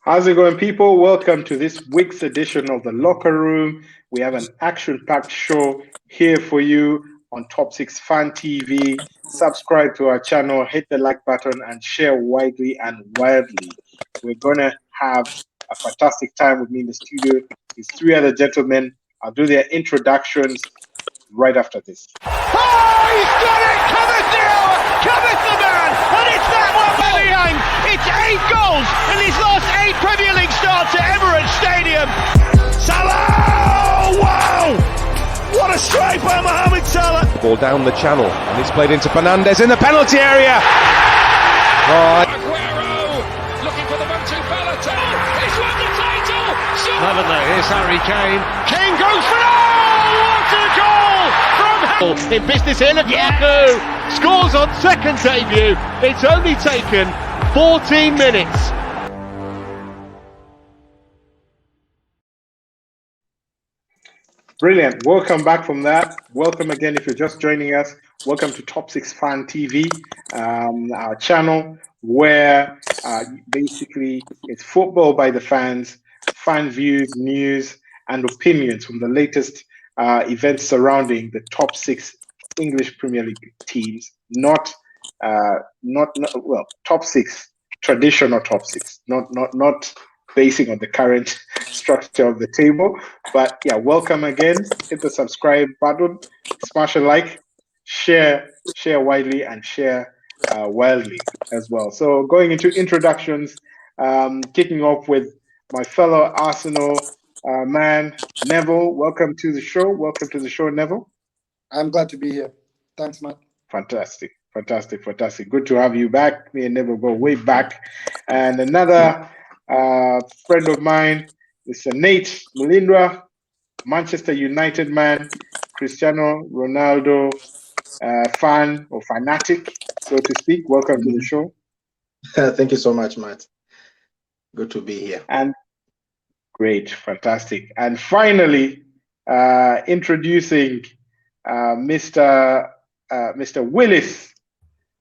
How's it going, people? Welcome to this week's edition of The Locker Room. We have an action-packed show here for you on Top 6 Fan TV. Subscribe to our channel, hit the like button, and share widely and wildly. We're going to have a fantastic time with me in the studio. These three other gentlemen. I'll do their introductions right after this. Oh, he's done it! Cometh now! Cometh the man! And it's that one, Willian! It's 8 goals in his last 8 Premier League starts at Emirates Stadium. Salah! Wow! What a strike by Mohamed Salah! Ball down the channel, and it's played into Fernandes in the penalty area. Oh. Aguero looking for the 1-2 Balotelli. He's won the title! Never know. Here's Harry Kane. Kane goes for what a goal from in business here. Lukaku scores on second debut. It's only taken 14 minutes. Brilliant. Welcome back from that. Welcome again if you're just joining us. Welcome to Top 6 Fan TV, our channel where basically it's football by the fans, fan views, news, and opinions from the latest events surrounding the top 6 English Premier League teams. Not top 6, traditional top 6, not basing on the current structure of the table. But yeah, welcome again. Hit the subscribe button, smash a like, share widely, and share wildly as well. So going into introductions, kicking off with my fellow Arsenal man, Neville. Welcome to the show. Welcome to the show, Neville. I'm glad to be here. Thanks, Matt. Fantastic. Good to have you back. Me and Neville go way back. And another friend of mine, Mr. Nate Mulindra, Manchester United man, Cristiano Ronaldo fan or fanatic, so to speak. Welcome to the show. Thank you so much, Matt. Good to be here. And great, fantastic. And finally, introducing Mr. Willis.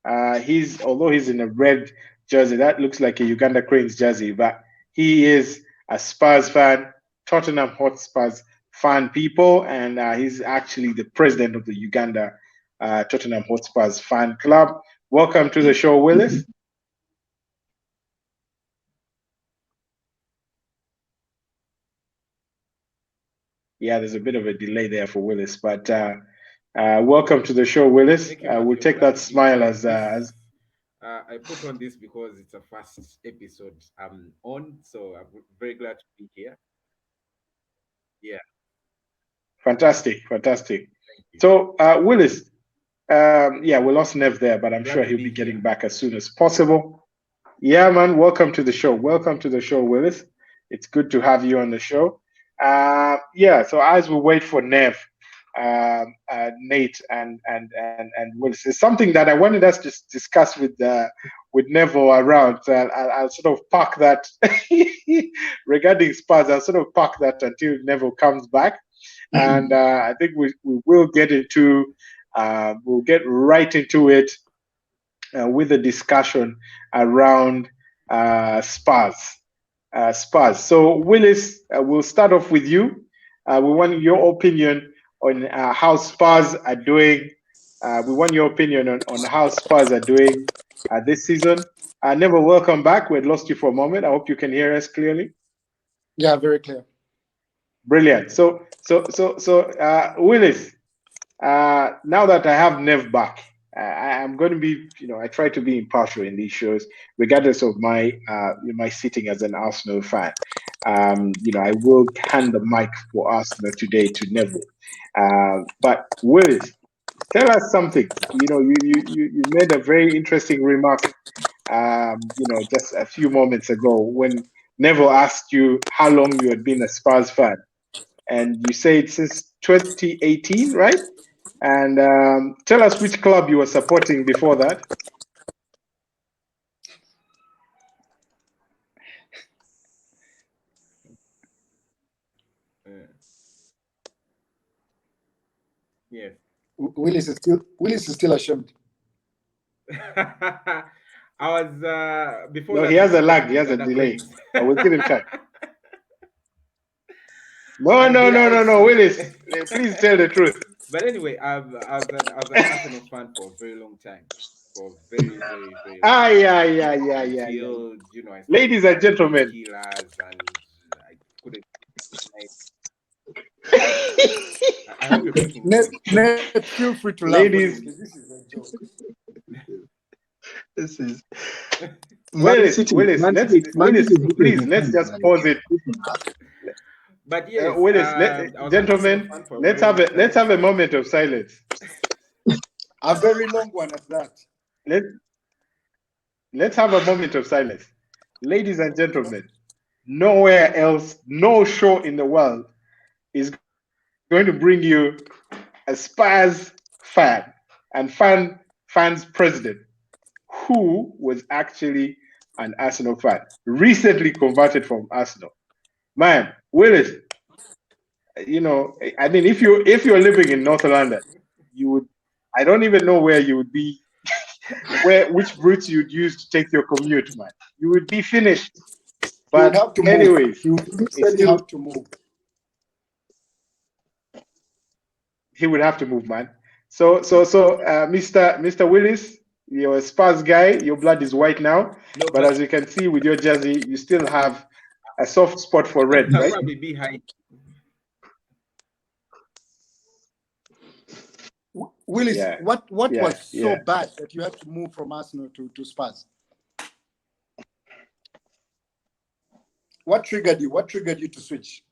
Although he's in a red jersey, that looks like a Uganda Cranes jersey, but he is a Spurs fan, Tottenham Hotspurs fan, people, and he's actually the president of the Uganda Tottenham Hotspurs fan club. Welcome to the show, Willis. Yeah, there's a bit of a delay there for Willis, but welcome to the show, Willis. We'll take that smile as I put on this because it's a first episode I'm on, so I'm very glad to be here. Yeah. Fantastic. So, Willis, we lost Nev there, but I'm sure he'll be getting back as soon as possible. Yeah, man, welcome to the show. Willis. It's good to have you on the show. So as we wait for Nev, Nate and Willis, it's something that I wanted us to discuss with Neville around. I'll sort of park that regarding Spurs. I'll sort of park that until Neville comes back, and I think we will get into we'll get right into it with the discussion around Spurs. So Willis, we'll start off with you. We want your opinion on how Spurs are doing. We want your opinion on how Spurs are doing this season. Neville, welcome back. We had lost you for a moment. I hope you can hear us clearly. Yeah, very clear. Brilliant. So Willis, now that I have Nev back, I'm going to be, I try to be impartial in these shows, regardless of my sitting as an Arsenal fan. I will hand the mic for Arsenal today to Neville. But Willis, tell us something. You made a very interesting remark, just a few moments ago when Neville asked you how long you had been a Spurs fan, and you said since 2018, right? And tell us which club you were supporting before that. Yes. Willis is still ashamed. I was before. No, that he has a we lag. spoke He has a about Ghana delay. Cranes. I will give him time. No, And no, no, no, no, BRFC. Willis. Please tell the truth. But anyway, I was an Arsenal fan for a very long time, for a very, very, very long Ah, time. yeah, yeah, yeah, yeah, yeah. Until I started Ladies and watching these gentlemen, killers, and I couldn't. I hope you're making noise. Ned, feel free to laugh. ladies, Honestly. This is a joke. This is Willis, Man Willis, City is please, beating let's the just fans, pause it. But yes, Willis, I was an Arsenal gentlemen, fan for a let's very have long a let's time. have a moment of silence. A very long one at that. Let's have a moment of silence. Ladies and gentlemen, nowhere else, no show in the world is going to bring you a Spurs fan and fans president who was actually an Arsenal fan, recently converted from Arsenal. Man, Willis, I mean, if you're living in North London, you would. I don't even know where you would be, which routes you'd use to take your commute, man. You would be finished. You would But have to move. anyways, You would it's literally still have to move. he would have to move, man. So, Mr. Willis, you're a Spurs guy. Your blood is white now, No, but as you can see with your jersey, you still have a soft spot for red, I'll right? probably be high. Willis, Yeah. what Yeah, was so yeah. bad that you had to move from Arsenal to Spurs? What triggered you? What triggered you to switch?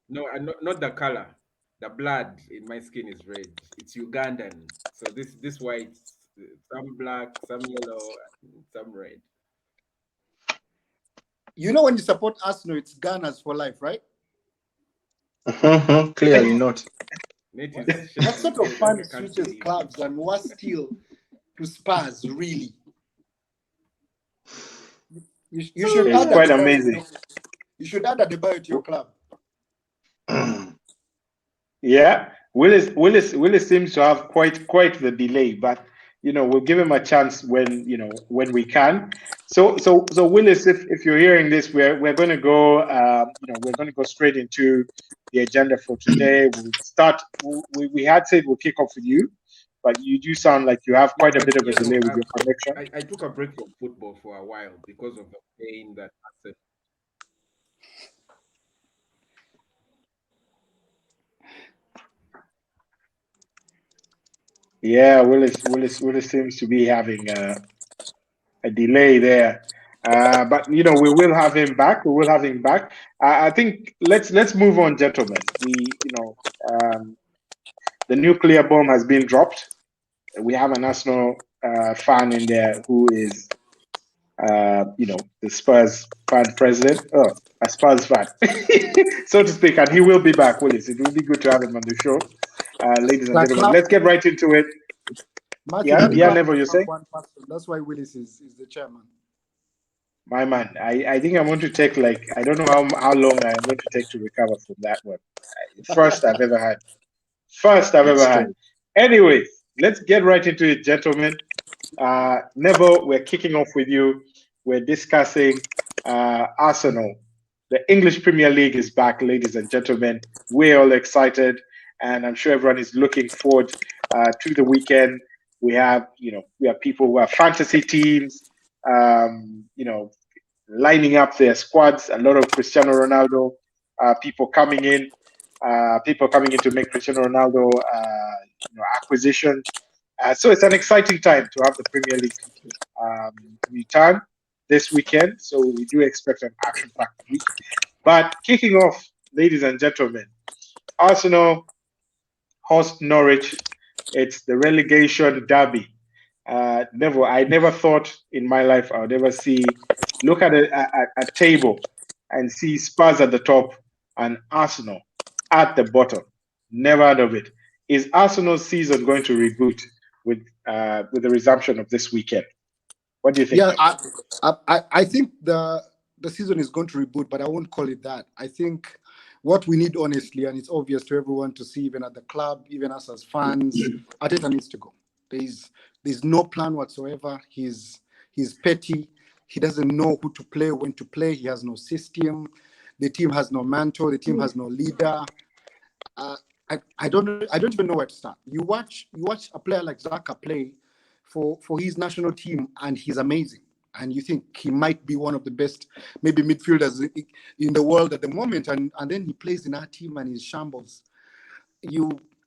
No, not the color. The blood in my skin is red. It's Ugandan. So this white, some black, some yellow, some red. You know, when you support Arsenal, it's Gunners for life, right? Clearly not. What sort of fan switches clubs and worse still to Spurs, really? You should It's add quite Adebayo amazing. You should add Adebayo to your club. Yeah, Willis seems to have quite the delay, but we'll give him a chance when we can. So Willis, if you're hearing this, we're going to go we're going to go straight into the agenda for today. We'll start. We had said we'll kick off with you, but you do sound like you have quite a bit of a delay with your connection. I took a break from football for a while because of the pain that I. Yeah, Willis seems to be having a delay there, but we will have him back. We will have him back. I think let's move on, gentlemen. The nuclear bomb has been dropped. We have an Arsenal fan in there who is, the Spurs fan president. Oh, a Spurs fan, so to speak, and he will be back. Willis, it will be good to have him on the show. Ladies and gentlemen, let's get right into it. Mathew, Yeah, Neville, you say? One person. That's why Willis is the chairman. My man, I think I'm going to take I don't know how long I'm going to take to recover from that one. First I've ever had. Anyway, let's get right into it, gentlemen. Neville, we're kicking off with you. We're discussing Arsenal. The English Premier League is back, ladies and gentlemen. We're all excited, and I'm sure everyone is looking forward to the weekend. We have people who have fantasy teams, lining up their squads. A lot of Cristiano Ronaldo people coming in to make Cristiano Ronaldo acquisition. So it's an exciting time to have the Premier League return this weekend. So we do expect an action-packed week. But kicking off, ladies and gentlemen, Arsenal host Norwich. It's the relegation derby. Neville, I never thought in my life I would ever look at a table and see Spurs at the top and Arsenal at the bottom. Never heard of it. Is Arsenal's season going to reboot with the resumption of this weekend? What do you think? Yeah, I think the season is going to reboot, but I won't call it that. I think what we need, honestly, and it's obvious to everyone to see, even at the club, even us as fans, Arteta needs to go. There's no plan whatsoever. He's He's petty. He doesn't know who to play, when to play. He has no system. The team has no mentor. The team has no leader. I don't even know where to start. You watch a player like Xhaka play for his national team, and he's amazing. And you think he might be one of the best, maybe midfielders in the world at the moment. And then he plays in our team and he's shambles.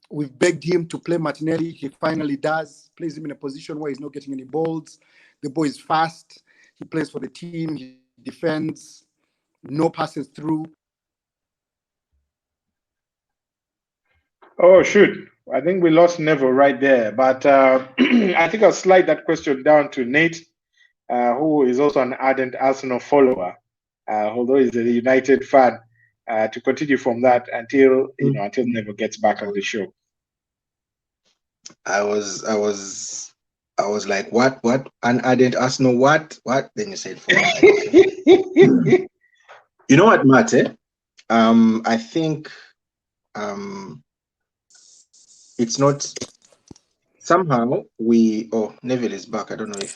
We've begged him to play Martinelli. He finally does. Plays him in a position where he's not getting any balls. The boy is fast. He plays for the team. He defends. No passes through. Oh, shoot. I think we lost Neville right there. But I think I'll slide that question down to Nate, who is also an ardent Arsenal follower, although he's a United fan, to continue from that until Neville gets back on the show. I was like, what? An ardent Arsenal, what? Then you said fortnight. You know what, Matt? I think it's not somehow Neville is back. I don't know if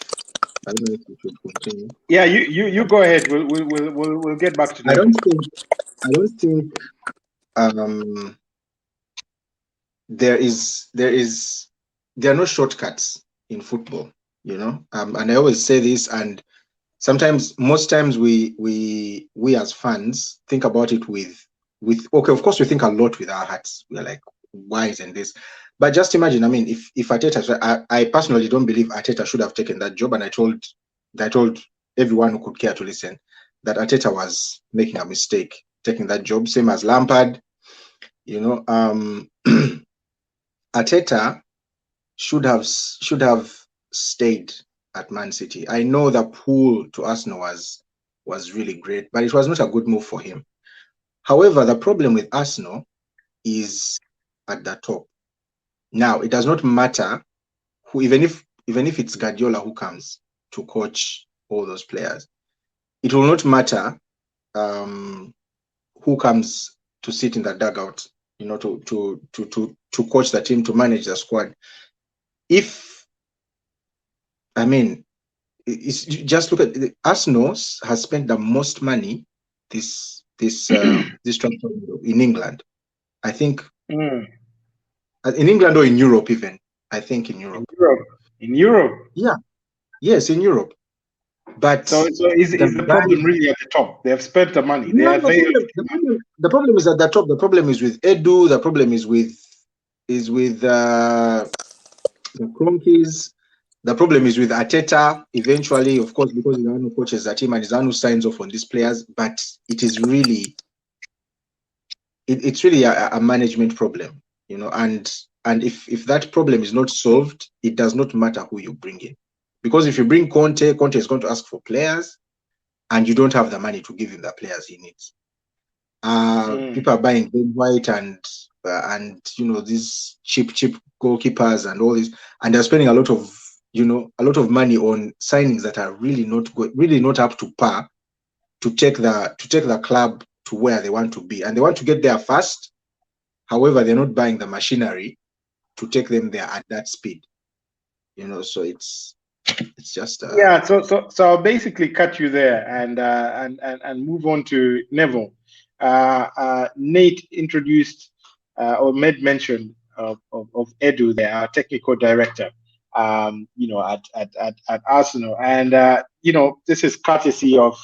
we should continue. Yeah, you go ahead. We'll get back to Neville. I don't think there are no shortcuts in football, and I always say this, and most times we as fans think about it with okay, of course we think a lot with our hearts. We're like, why isn't this? But just imagine, I mean, if Arteta, I personally don't believe Arteta should have taken that job, and I told everyone who could care to listen that Arteta was making a mistake taking that job, same as Lampard. Arteta should have stayed at Man City. I know the pull to Arsenal was really great, but it was not a good move for him. However, the problem with Arsenal is at the top. Now, it does not matter who, even if it's Guardiola who comes to coach all those players, it will not matter who comes to sit in the dugout, to coach the team, to manage the squad. Just look at Arsenal has spent the most money this transfer in England. I think in England or in Europe even. I think in Europe. In Europe. Yeah. Yes, in Europe. But so is the problem really at the top? They have spent the money. The problem is at the top. The problem is with Edu. The problem is with the Cronkies. The problem is with Arteta. Eventually, of course, because he's the one who coaches the team and he's the one who signs off on these players. But it is really, it's really a management problem, And if that problem is not solved, it does not matter who you bring in. Because if you bring Conte is going to ask for players, and you don't have the money to give him the players he needs. People are buying Ben White and these cheap goalkeepers and all this, and they're spending a lot of money on signings that are really not up to par to take the club to where they want to be, and they want to get there fast. However, they're not buying the machinery to take them there at that speed. So it's just So I'll basically cut you there and move on to Neville. Nate introduced or made mention of Edu there, our technical director, at Arsenal, and this is courtesy of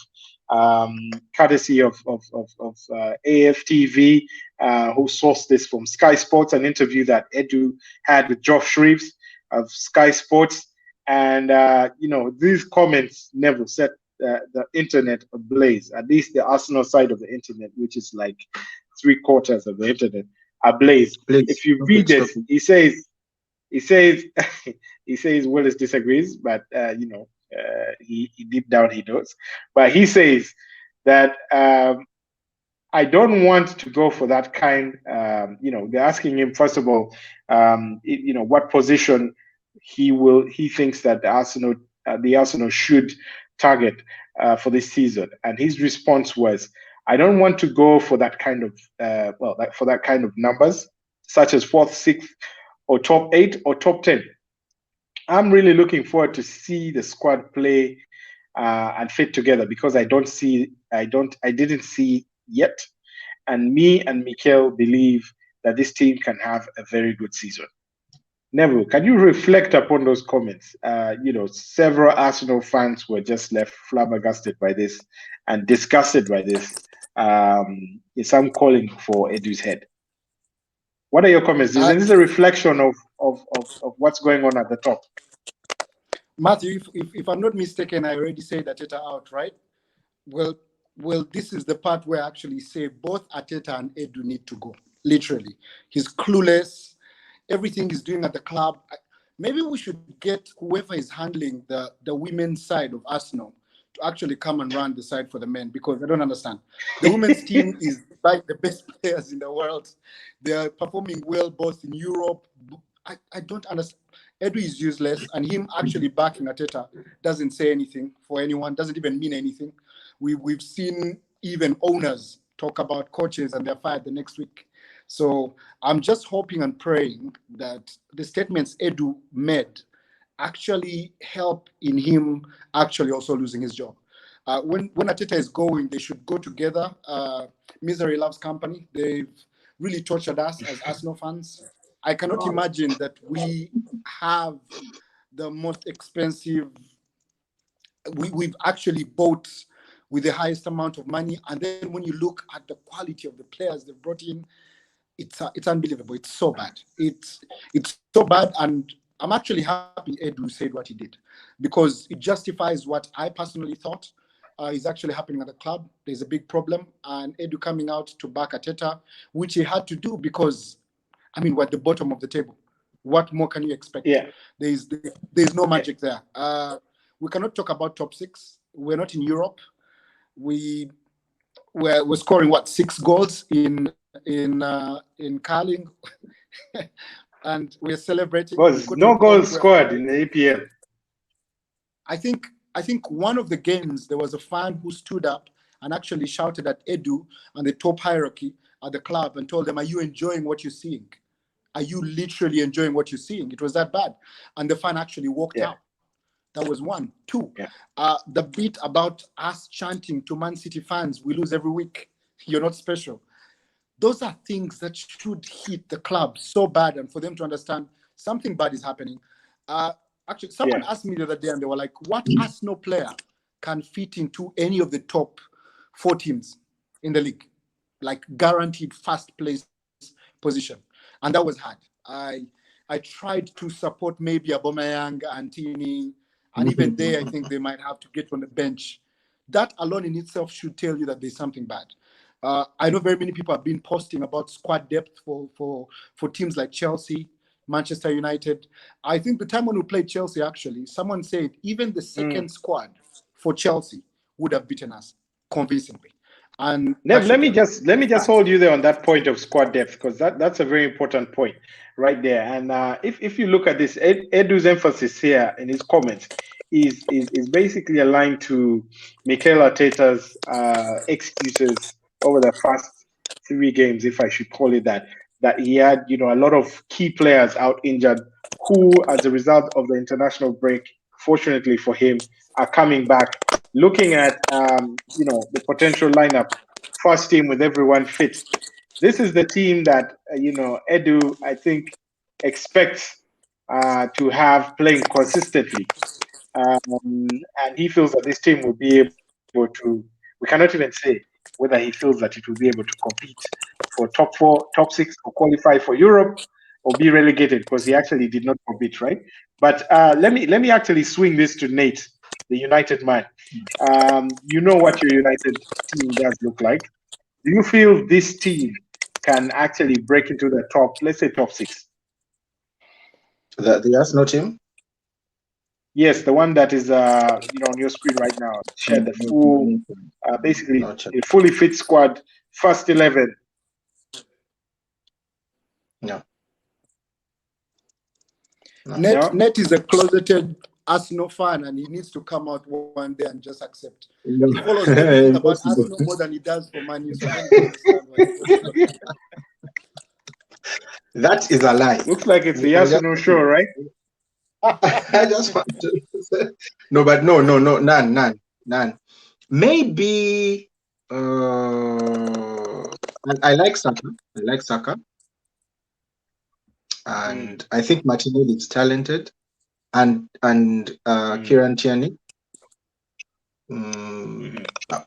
AFTV, who sourced this from Sky Sports, an interview that Edu had with Geoff Shreeves of Sky Sports. And these comments never set the internet ablaze, at least the Arsenal side of the internet, which is like 3/4 of the internet, ablaze. If you read this, he says Willis disagrees, but he deep down he knows. But he says that I don't want to go for that kind. They're asking him first of all, what position he thinks that the Arsenal should target for this season, and his response was, I don't want to go for that kind of for that kind of numbers, such as 4th, 6th, or top 8 or top 10. I'm really looking forward to see the squad play and fit together because I didn't see yet. And me and Mikel believe that this team can have a very good season. Neville, can you reflect upon those comments? Several Arsenal fans were just left flabbergasted by this and disgusted by this. Some calling for Edu's head. What are your comments? Is this a reflection of what's going on at the top? Mathew, if I'm not mistaken, I already said Arteta out, right? Well, this is the part where I actually say both Arteta and Edu need to go. Literally, he's clueless. Everything he's doing at the club. Maybe we should get whoever is handling the women's side of Arsenal to actually come and run the side for the men, because I don't understand. The women's team is like the best players in the world. They are performing well both in Europe. I don't understand. Edu is useless, and him actually backing Arteta doesn't say anything for anyone, doesn't even mean anything. We've seen even owners talk about coaches and they're fired the next week. So I'm just hoping and praying that the statements Edu made actually help in him actually also losing his job. When Arteta is going, they should go together. Misery loves company. They've really tortured us as Arsenal fans. I cannot imagine that we have the most expensive. We've actually bought with the highest amount of money, and then when you look at the quality of the players they've brought in, it's unbelievable. It's so bad. It's so bad, and I'm actually happy Edu said what he did, because it justifies what I personally thought is actually happening at the club. There's a big problem, and Edu coming out to back Arteta, which he had to do because, we're at the bottom of the table. What more can you expect? Yeah. There's no magic there. We cannot talk about top six. We're not in Europe. We're scoring 6 goals in Carling, and we're celebrating. No goals scored in the EPL. I think one of the games there was a fan who stood up and actually shouted at Edu and the top hierarchy at the club and told them, "Are you enjoying what you're seeing? Are you literally enjoying what you're seeing?" It was that bad, and the fan actually walked out. That was 1. 2. The bit about us chanting to Man City fans, "We lose every week. You're not special." Those are things that should hit the club so bad, and for them to understand something bad is happening. Actually, someone asked me the other day, and they were like, "What Arsenal player can fit into any of the top 4 teams in the league, like guaranteed first place position?" And that was hard. I tried to support maybe Aubameyang, Antony, and even there, I think they might have to get on the bench. That alone in itself should tell you that there's something bad. I know very many people have been posting about squad depth for teams like Chelsea, Manchester United. I think the time when we played Chelsea, actually, someone said even the second squad for Chelsea would have beaten us convincingly. And Nev, let me just hold you there on that point of squad depth, because that's a very important point right there. And if you look at this, Edu's emphasis here in his comments is basically aligned to Mikel Arteta's excuses over the first 3 games, if I should call it that he had a lot of key players out injured, who as a result of the international break, fortunately for him, are coming back. Looking at the potential lineup, first team with everyone fit. This is the team that Edu, I think, expects to have playing consistently, and he feels that this team will be able to. We cannot even say whether he feels that it will be able to compete for top 4, top 6, or qualify for Europe, or be relegated, because he actually did not compete, right? But let me actually swing this to Nate, the United man. You know what your United team does look like. Do you feel this team can actually break into the top, let's say top 6? The Arsenal team? Yes, the one that is on your screen right now. Share the full, basically a fully fit squad, first 11. No. Net is a closeted Arsenal fan, and he needs to come out one day and just accept. He follows everything about Arsenal more than he does for Man U. So that is a lie. Looks like it's the Arsenal show, right? I just want to. No, but no, none. Maybe. I like Saka. And I think Martinelli is talented, and Kieran Tierney.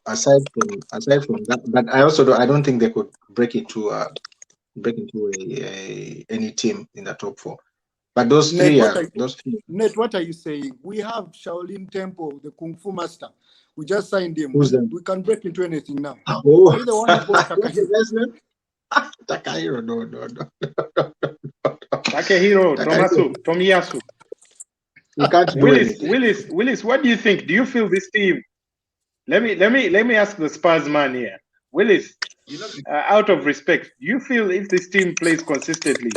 Aside from that, but I don't think they could break into any team in the top four. But those three Nate, what are you saying? We have Shaolin Temple, the Kung Fu master. We just signed him. Who's that? We can break into anything now. Oh, Are you the one who bought Takahiro? Takahiro, no. Takahiro, Tomiyasu. You can't do anything. Willis, what do you think? Do you feel this team? Let me ask the Spurs man here. Willis, out of respect, do you feel if this team plays consistently,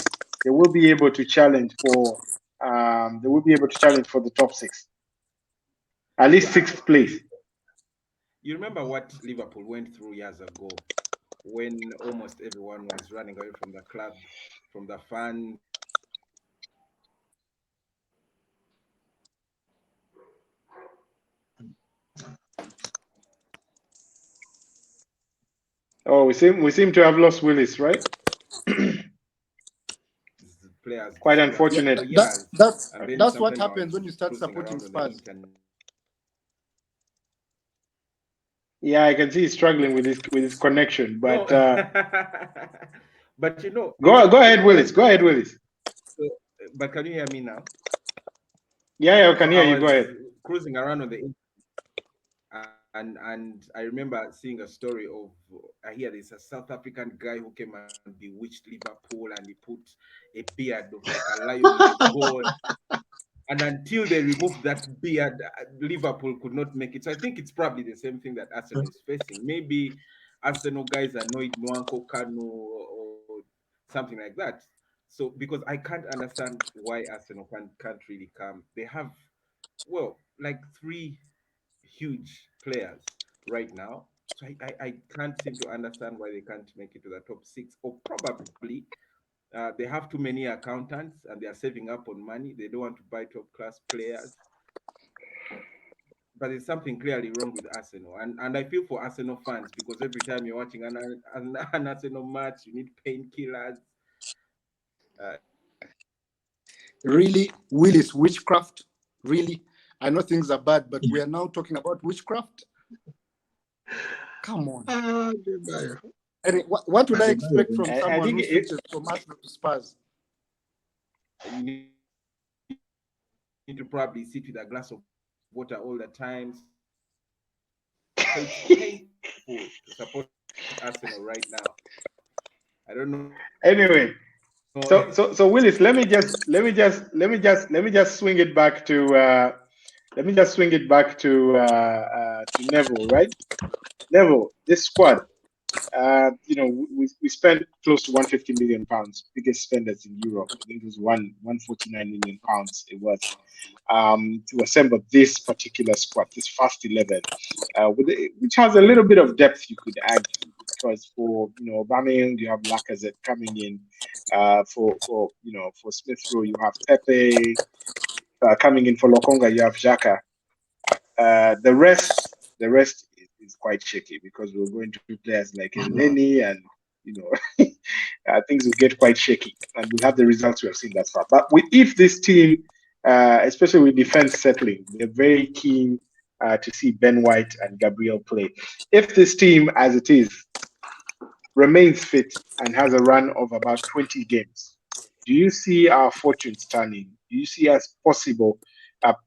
they will be able to challenge for the top six, at least sixth place? You remember what Liverpool went through years ago when almost everyone was running away from the club, from the fans. Oh, we seem to have lost Willis, right? Players, quite unfortunate. That's what happens when you start supporting Spurs. Yeah, I can see he's struggling with his connection, but but go ahead, Willis. But can you hear me now? Yeah, I can hear you. Go ahead. Cruising around on the internet, and I remember seeing a story of I hear there's a South African guy who came and bewitched Liverpool, and he put a beard of like a lion with gold. And until they removed that beard, Liverpool could not make it. So I think it's probably the same thing that Arsenal is facing. Maybe Arsenal guys annoyed Nwankwo Kanu or something like that. So because I can't understand why Arsenal can't really come. They have, like 3 huge players right now. So I can't seem to understand why they can't make it to the top 6, or probably they have too many accountants and they are saving up on money. They don't want to buy top class players. But there's something clearly wrong with Arsenal. And I feel for Arsenal fans, because every time you're watching an Arsenal match, you need painkillers. Really, Willis, witchcraft? Really? I know things are bad, but we are now talking about witchcraft? Come on. And what would I expect from someone who switches from Arsenal to Spurs? You need to probably sit with a glass of water all the time. It's painful to support Arsenal right now. I don't know. Anyway, so Willis, let me just swing it back to Neville, right? Neville, this squad. We spent close to 150 million pounds, biggest spenders in Europe. I think it was 149 million pounds. It was to assemble this particular squad, this first 11, which has a little bit of depth, you could argue, because for Aubameyang you have Lacazette coming in, for Smith Rowe you have Pepe, coming in for Lokonga you have Xhaka. The rest is quite shaky, because we're going to players like Elneny, and things will get quite shaky, and we'll have the results we have seen thus far. But if this team, especially with defense settling, they're very keen to see Ben White and Gabriel play. If this team, as it is, remains fit and has a run of about 20 games, do you see our fortunes turning? Do you see us possibly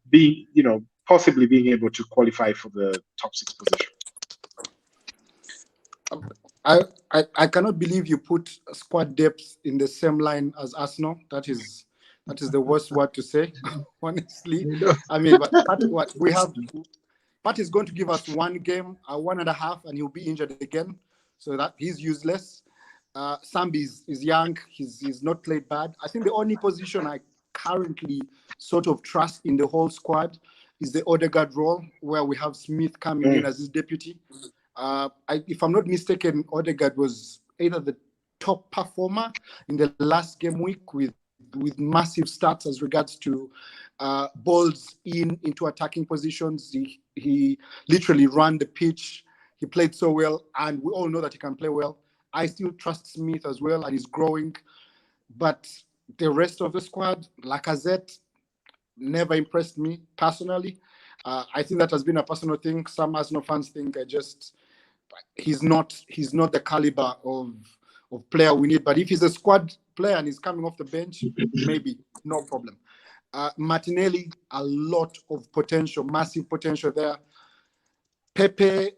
being able to qualify for the top 6 position? I cannot believe you put squad depth in the same line as Arsenal. That is the worst word to say, honestly. I mean, but what we have, Pat is going to give us 1 game, 1.5, and he'll be injured again, so that he's useless. Sambi is young. He's not played bad. I think the only position I currently sort of trust in the whole squad is the Odegaard role, where we have Smith coming in as his deputy. If I'm not mistaken, Odegaard was either the top performer in the last game week with massive stats as regards to balls into attacking positions. He literally ran the pitch. He played so well, and we all know that he can play well. I still trust Smith as well, and he's growing. But the rest of the squad, Lacazette, never impressed me personally. I think that has been a personal thing. Some Arsenal fans think he's not the caliber of player we need. But if he's a squad player and he's coming off the bench, maybe no problem. Martinelli, a lot of potential, massive potential there. Pepe,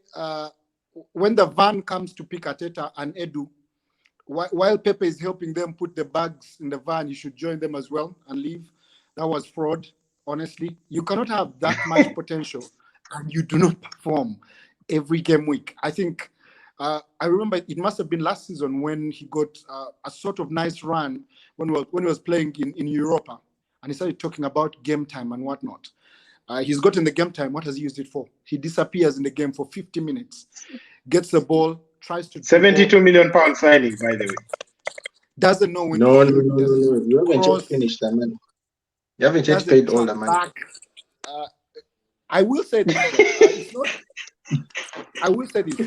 when the van comes to pick Arteta and Edu, while Pepe is helping them put the bags in the van, he should join them as well and leave. That was fraud, honestly. You cannot have that much potential and you do not perform every game week. I think, I remember it must have been last season when he got a sort of nice run when he was playing in Europa, and he started talking about game time and whatnot. He's gotten the game time. What has he used it for? He disappears in the game for 50 minutes, gets the ball, tries to... 72 million pound signing, by the way. Doesn't know when No. to shoot. You haven't yet finished that, man. You haven't yet paid all the money. I will say this. I will say this.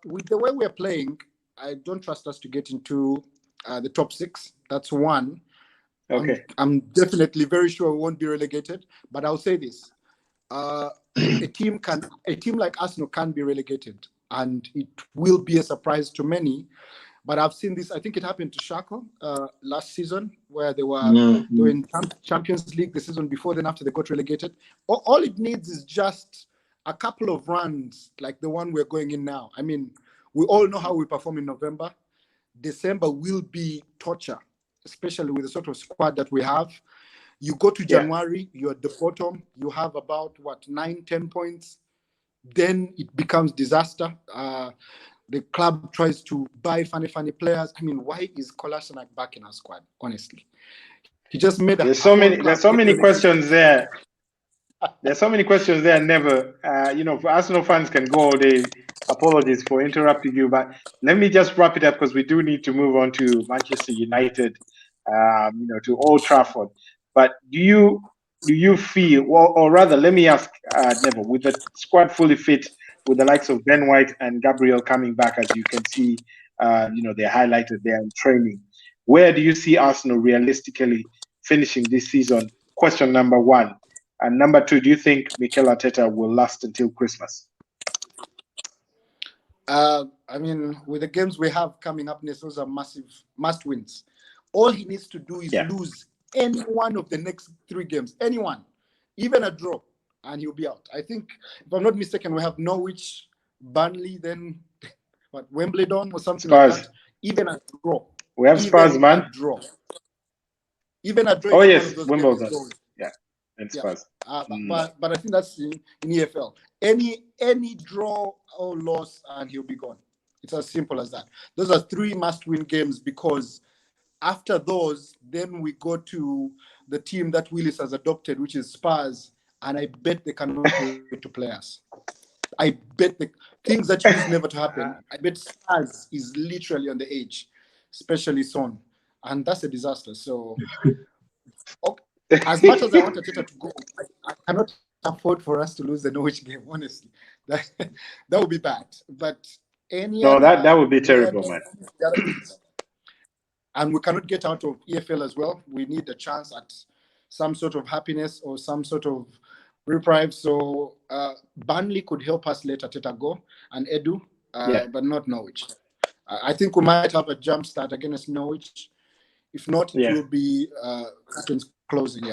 With the way we're playing, I don't trust us to get into the top 6. That's one. Okay. I'm definitely very sure we won't be relegated. But I'll say this: a team like Arsenal can be relegated, and it will be a surprise to many. But I've seen this. I think it happened to Schalke last season, where they were in Champions League the season before. Then after they got relegated, all it needs is just a couple of runs like the one we're going in now. I mean, we all know how we perform in November. December will be torture, especially with the sort of squad that we have. You go to January, you're at the bottom. You have about 9-10 points. Then it becomes disaster. The club tries to buy funny players. I mean, why is Kolasinac back in our squad? Honestly, he just made a... There's so many questions there. There's so many questions there. Never, for Arsenal fans can go all day. Apologies for interrupting you, but let me just wrap it up because we do need to move on to Manchester United, to Old Trafford. But do you feel, or rather, let me ask Neville, with the squad fully fit, with the likes of Ben White and Gabriel coming back, as you can see, they're highlighted there in training. Where do you see Arsenal realistically finishing this season? Question number 1. And number 2, do you think Mikel Arteta will last until Christmas? I mean, with the games we have coming up next, those are massive must-wins. All he needs to do is lose any one of the next 3 games, anyone, even a draw, and he'll be out. I think, if I'm not mistaken, we have Norwich, Burnley, then Wimbledon or something Spurs. like that. Even a draw. We have Spurs, man. Even a draw. Oh yes, Wimbledon. Yeah, and Spurs. But I think that's in EFL. Any draw or loss, and he'll be gone. It's as simple as that. Those are 3 must-win games, because after those, then we go to the team that Willis has adopted, which is Spurs, and I bet they cannot wait to play us. I bet the things that used never to happen. I bet Spurs is literally on the edge, especially Son, and that's a disaster. So, as much as I want Arteta to go, I cannot afford for us to lose the Norwich game. Honestly, that would be bad. But that would be terrible, man. And we cannot get out of EFL as well. We need a chance at some sort of happiness or some sort of reprieve. So Burnley could help us let Arteta go, and Edu, but not Norwich. I think we might have a jump start against Norwich. If not, it will be curtains closing.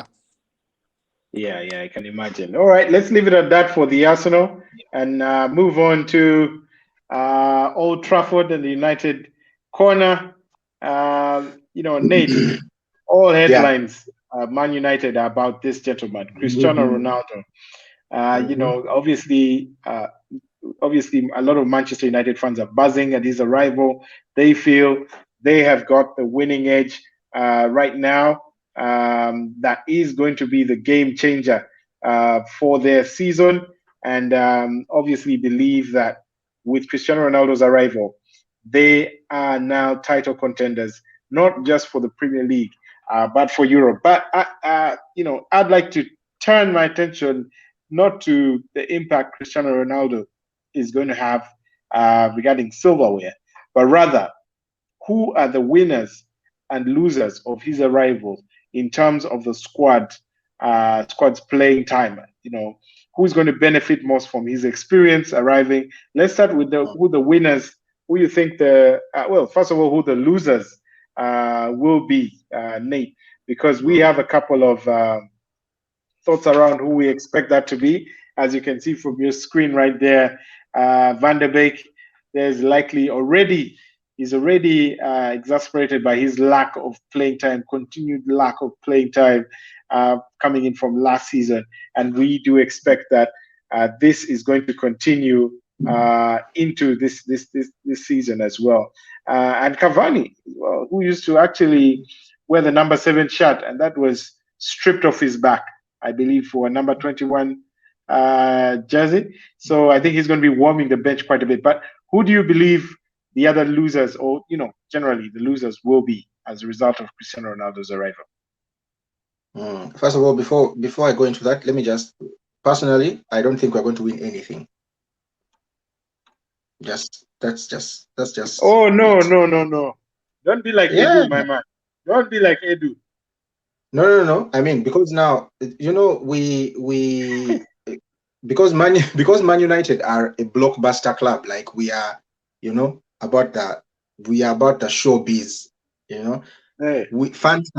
Yeah, I can imagine. All right, let's leave it at that for the Arsenal and move on to Old Trafford and the United corner. Nate, all headlines, Man United are about this gentleman, Cristiano Ronaldo. Obviously, a lot of Manchester United fans are buzzing at his arrival. They feel they have got the winning edge right now. That is going to be the game changer for their season, and obviously believe that with Cristiano Ronaldo's arrival, they are now title contenders, not just for the Premier League. but for Europe. But I'd like to turn my attention not to the impact Cristiano Ronaldo is going to have regarding silverware, but rather who are the winners and losers of his arrival in terms of the squad's playing time. Who's going to benefit most from his experience arriving. Let's start with who the winners, who you think first of all, who the losers will be, Nate, because we have a couple of thoughts around who we expect that to be. As you can see from your screen right there, Van der Beek, he's already exasperated by his lack of playing time, continued lack of playing time coming in from last season. And we do expect that this is going to continue into this season as well. And Cavani, who used to actually wear the number 7 shirt, and that was stripped off his back, I believe, for a number 21 jersey. So I think he's going to be warming the bench quite a bit. But who do you believe the other losers, or generally the losers, will be as a result of Cristiano Ronaldo's arrival? First of all, before I go into that, let me just personally, I don't think we're going to win anything. That's just. Oh no! Don't be like Edu, my man. Don't be like Edu. No. I mean, because now we because Man United are a blockbuster club. Like we are, about the showbiz. Hey. Fans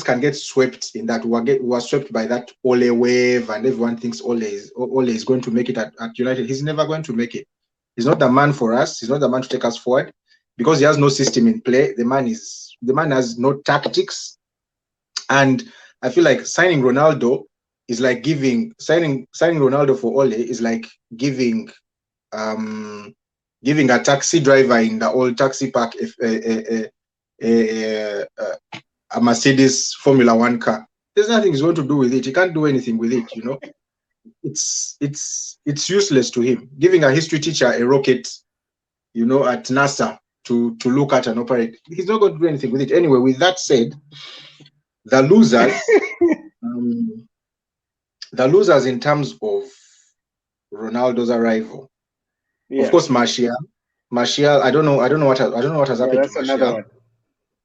can get swept in that. We are swept by that Ole wave, and everyone thinks Ole is going to make it at United. He's never going to make it. He's not the man for us. He's not the man to take us forward because he has no system in play. The man has no tactics, and I feel like signing Ronaldo is like signing Ronaldo for Ole is like giving a taxi driver in the old taxi park a Mercedes Formula 1 car. There's nothing he's going to do with it. He can't do anything with it. It's useless to him. Giving a history teacher a rocket, at NASA to look at and operate, he's not going to do anything with it. Anyway, with that said, the losers in terms of Ronaldo's arrival, of course, Martial. I don't know what has happened to Martial,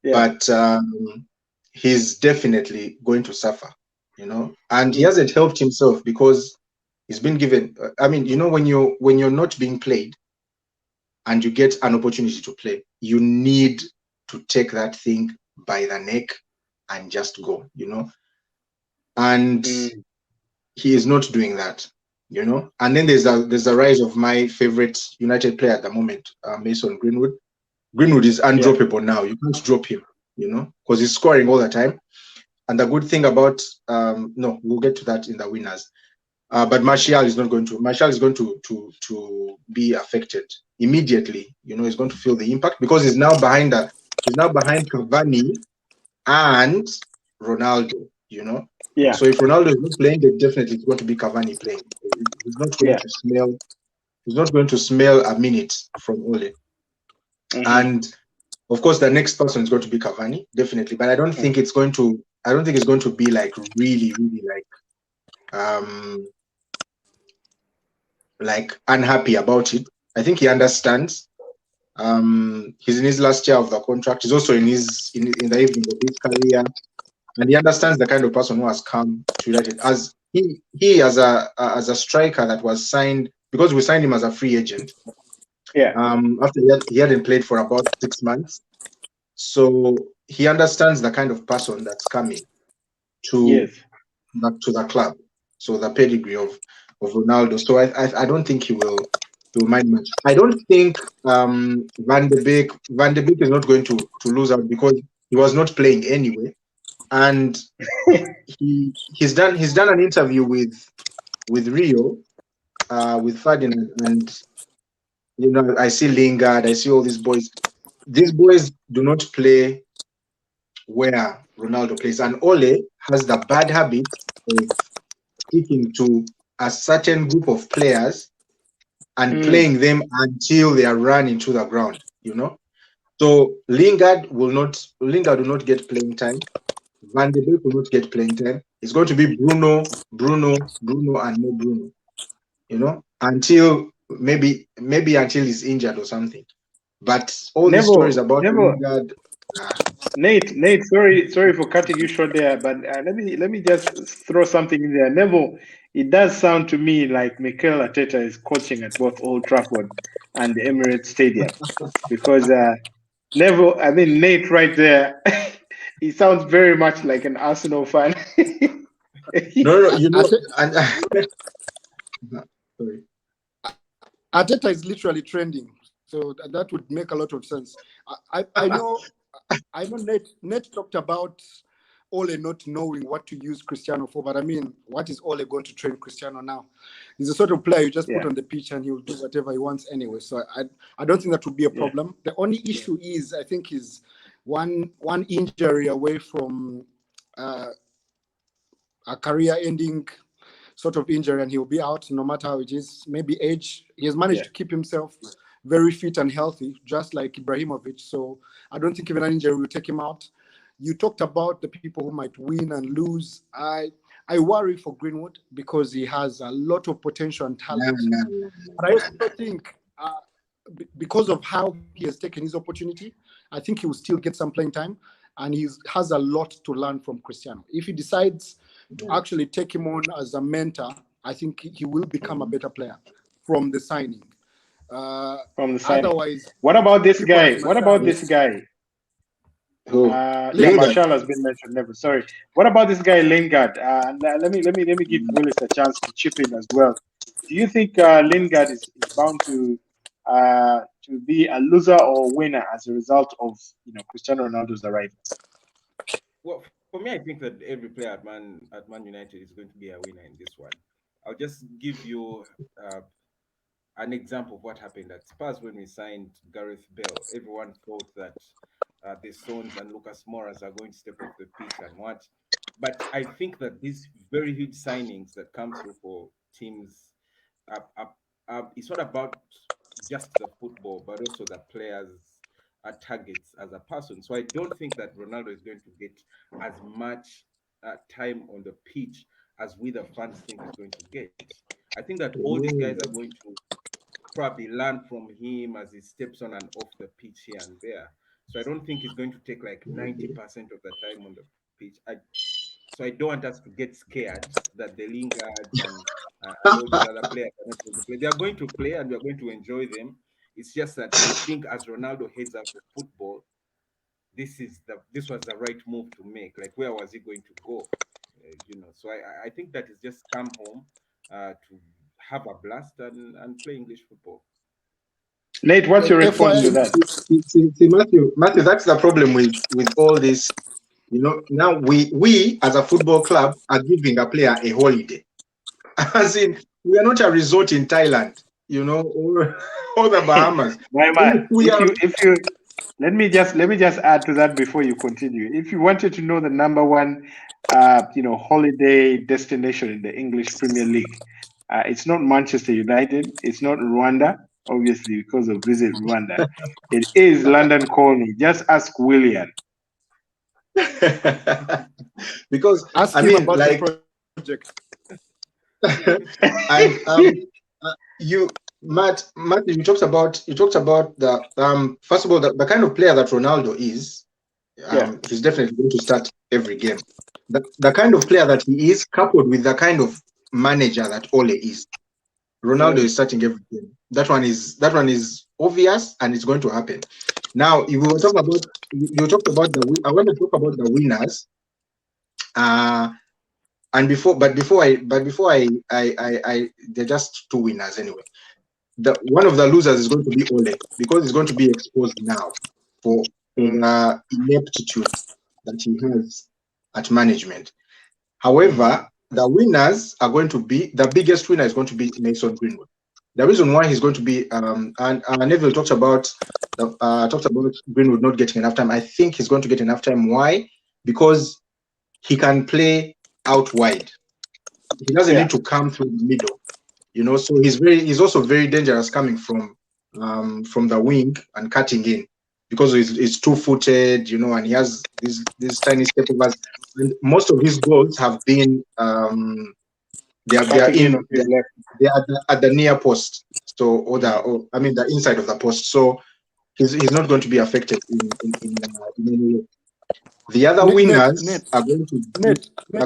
but he's definitely going to suffer. And he hasn't helped himself because he's been given. I mean, when you're not being played and you get an opportunity to play, you need to take that thing by the neck and just go. And he is not doing that. And then there's a rise of my favorite United player at the moment, Mason Greenwood. Greenwood is undroppable now. You can't drop him, because he's scoring all the time. And the good thing about we'll get to that in the winners. But Martial is going to be affected immediately. He's going to feel the impact because he's now behind Cavani and Ronaldo. Yeah. So if Ronaldo is not playing, then definitely it's going to be Cavani playing. He's not going to smell. He's not going to smell a minute from Ole. Mm-hmm. And of course, the next person is going to be Cavani, definitely. But I don't think it's going to. I don't think it's going to be like really, really like unhappy about it. I think he understands. He's in his last year of the contract. He's also in the evening of his career. And he understands the kind of person who has come to United. As he as a striker that was signed, because we signed him as a free agent. Yeah. After he hadn't played for about 6 months, so he understands the kind of person that's coming to the club. So the pedigree of Ronaldo. So I don't think he will mind much. I don't think Van der Beek is not going to lose out because he was not playing anyway. And he's done an interview with Rio, with Ferdinand, and I see Lingard, I see all these boys. These boys do not play where Ronaldo plays, and Ole has the bad habit of sticking to a certain group of players and playing them until they are run into the ground. So Lingard will not get playing time. Van de Beek will not get playing time. It's going to be Bruno, and no Bruno. You know, until maybe until he's injured or something. But all these stories about Lingard. Nate, sorry for cutting you short there, but let me just throw something in there. Neville, it does sound to me like Mikel Arteta is coaching at both Old Trafford and the Emirates Stadium, because Nate right there, he sounds very much like an Arsenal fan. No, you know, and sorry. Arteta is literally trending, so that would make a lot of sense. I know Nate talked about Ole not knowing what to use Cristiano for, but I mean, what is Ole going to train Cristiano now? He's the sort of player you just put on the pitch and he will do whatever he wants anyway. So I don't think that would be a problem. The only issue is, I think, is one injury away from a career-ending sort of injury, and he'll be out no matter how it is. Maybe age. He has managed to keep himself very fit and healthy, just like Ibrahimovic. So I don't think even an injury will take him out. You talked about the people who might win and lose. I worry for Greenwood because he has a lot of potential and talent. But I also think because of how he has taken his opportunity, I think he will still get some playing time, and he has a lot to learn from Cristiano. If he decides to actually take him on as a mentor, I think he will become a better player from the signing. Otherwise, what about this guy? Marshall has been mentioned. Never. Sorry. What about this guy Lingard? Let me give Willis a chance to chip in as well. Do you think Lingard is bound to be a loser or winner as a result of Cristiano Ronaldo's arrival? Well, for me, I think that every player at Man United is going to be a winner in this one. I'll just give you an example of what happened at Spurs when we signed Gareth Bale. Everyone thought that the Sons and Lucas Moras are going to step off the pitch and what. But I think that these very huge signings that come through for teams, it's not about just the football, but also the players' targets as a person. So I don't think that Ronaldo is going to get as much time on the pitch as we the fans think he's going to get. I think that all these guys are going to probably learn from him as he steps on and off the pitch here and there. So I don't think he's going to take like 90% of the time on the pitch. So I don't want us to get scared that the Lingard and all the other players are not going to play. They are going to play and we are going to enjoy them. It's just that I think as Ronaldo heads out of football, this was the right move to make. Like, where was he going to go? So I think that is just come home to have a blast and play English football. Nate, what's your response to that? See, Mathew, that's the problem with all this. Now we as a football club are giving a player a holiday. As in, we are not a resort in Thailand, or the Bahamas. Let me just add to that before you continue. If you wanted to know the number one, holiday destination in the English Premier League, it's not Manchester United. It's not Rwanda, obviously, because of Visit Rwanda. It is London Calling. Just ask William. Because ask him about the project. Matt, you talked about the first of all the kind of player that Ronaldo is. He's definitely going to start every game. The kind of player that he is, coupled with the kind of manager that Ole is, Ronaldo is starting every game. That one is obvious, and it's going to happen. Now, you talked about I want to talk about the winners. Before I, they're just two winners anyway. One of the losers is going to be Ole, because he's going to be exposed now for the ineptitude that he has at management. However, the winners are going to be, the biggest winner is going to be Mason Greenwood. The reason why he's going to be, and Neville talked about Greenwood not getting enough time. I think he's going to get enough time. Why? Because he can play out wide. He doesn't need to come through the middle. So he's also very dangerous coming from the wing and cutting in, because he's two-footed, you know, and he has these tiny step overs. And most of his goals have been they are at the near post, so or the inside of the post. So he's not going to be affected in any way. The other wingers are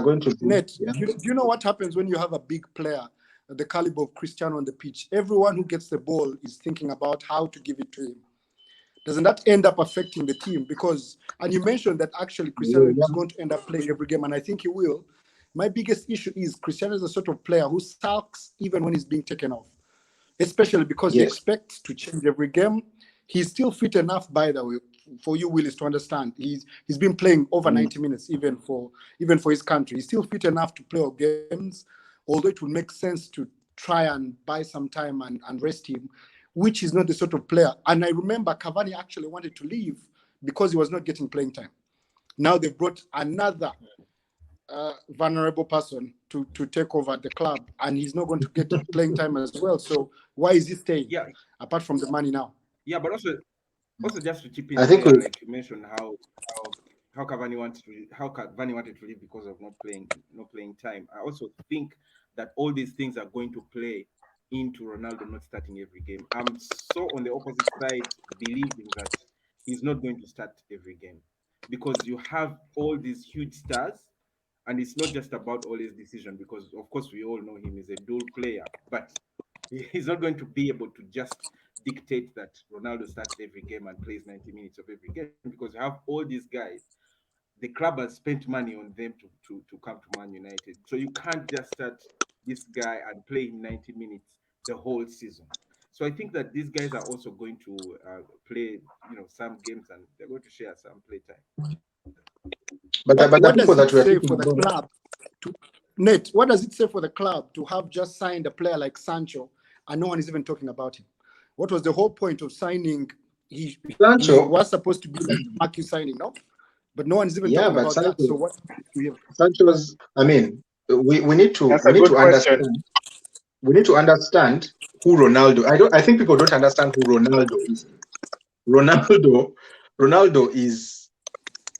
going to be. Yeah. Do you know what happens when you have a big player, the caliber of Cristiano on the pitch? Everyone who gets the ball is thinking about how to give it to him. Doesn't that end up affecting the team? Because, and you mentioned that actually Cristiano is going to end up playing every game, and I think he will. My biggest issue is Cristiano is the sort of player who sulks even when he's being taken off, especially because he expects to change every game. He's still fit enough, by the way, for you, Willis, to understand. He's been playing over 90 minutes, even for his country. He's still fit enough to play all games, although it would make sense to try and buy some time and rest him, which is not the sort of player. And I remember Cavani actually wanted to leave because he was not getting playing time. Now they've brought another vulnerable person to take over the club, and he's not going to get playing time as well. So why is he staying? Yeah, apart from the money now. Yeah, but also just to chip in, I think like you mentioned how Cavani wanted to leave because of not playing time. I also think that all these things are going to play into Ronaldo not starting every game. I'm so on the opposite side, believing that he's not going to start every game because you have all these huge stars, and it's not just about all his decision, because of course we all know him as a dual player, but he's not going to be able to just dictate that Ronaldo starts every game and plays 90 minutes of every game, because you have all these guys. The club has spent money on them to come to Man United. So you can't just start this guy and play him 90 minutes the whole season. So I think that these guys are also going to play, some games, and they're going to share some play time. But what does it say for the club? Nate, what does it say for the club to have just signed a player like Sancho and no one is even talking about him? What was the whole point of signing? He was supposed to be like Mathew signing, no? But no one's even talking about that. So what? Sancho's. I mean, we need to understand. We need to understand who Ronaldo. I think people don't understand who Ronaldo is. Ronaldo